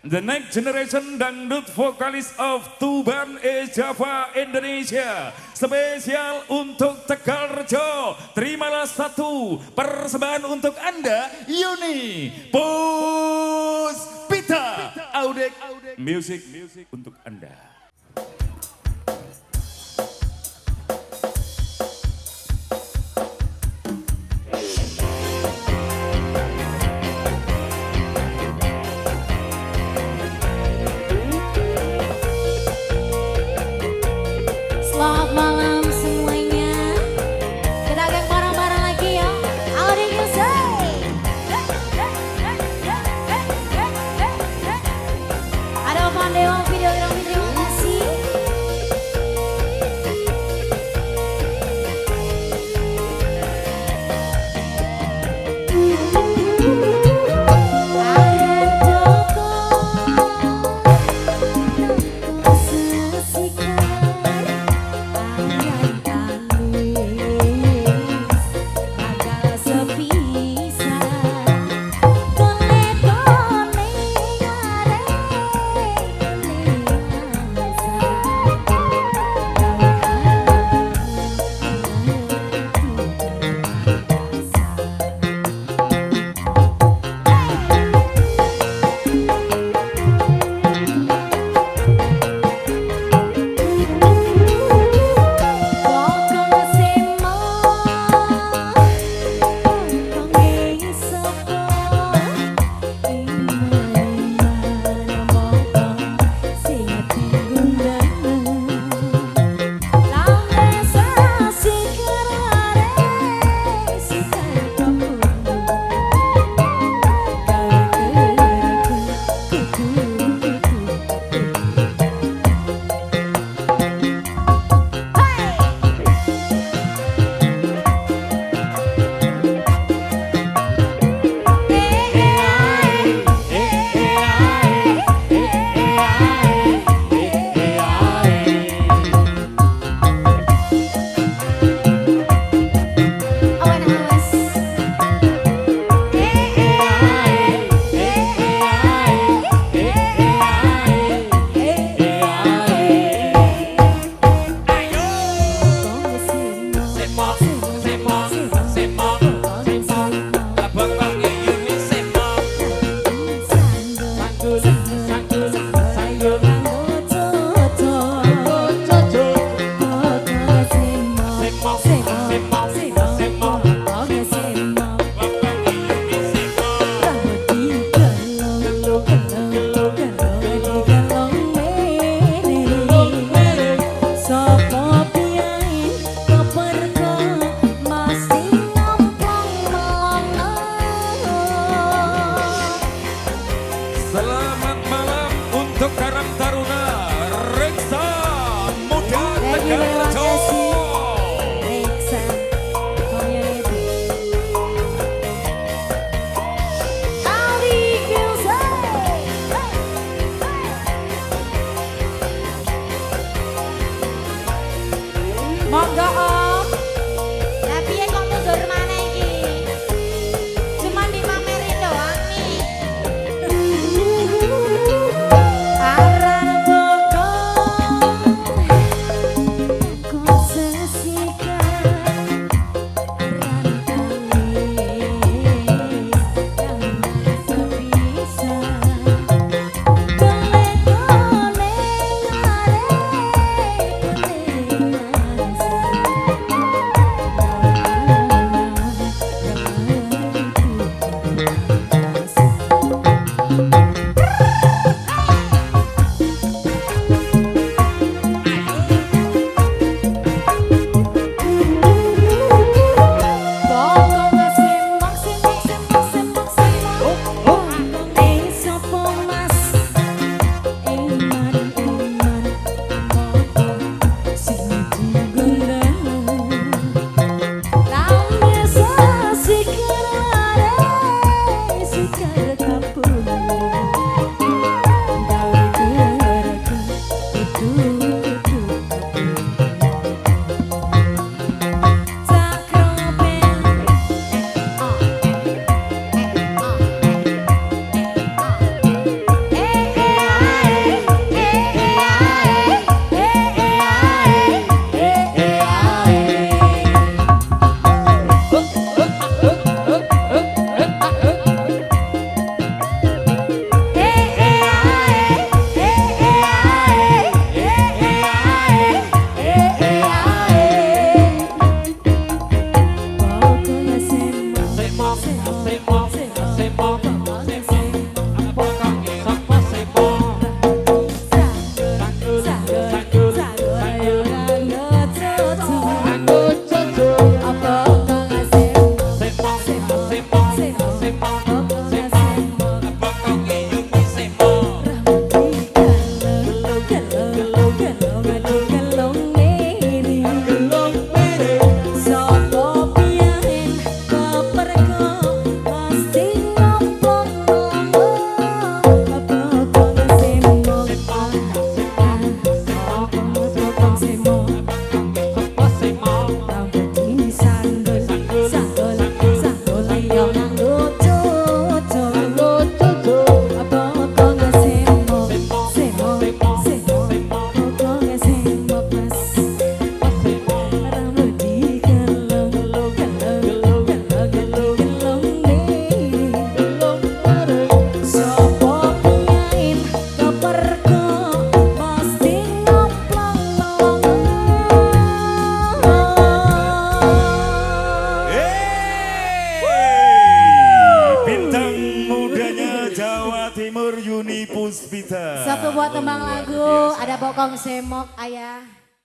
The next generation dangdut vokalis of Tuban Java Indonesia. Spesial untuk Tegalrejo. Terimalah satu persembahan untuk Anda, Yuni Puspita. Audek Music untuk Anda. Selamat malam semuanya. Kita geng bareng-bareng lagi ya. Audi Music. Ada Pandewa videografi, terima kasih. Selamat malam untuk Karang Taruna Reksa Muda Tegalrejo. Reksa Community. Audi Music. Monggo Om. Lah piye kok mundur maneh iki? Cuman dipamerin doang nih. buat tembang luar lagu, biasa. ada bokong semok ayah.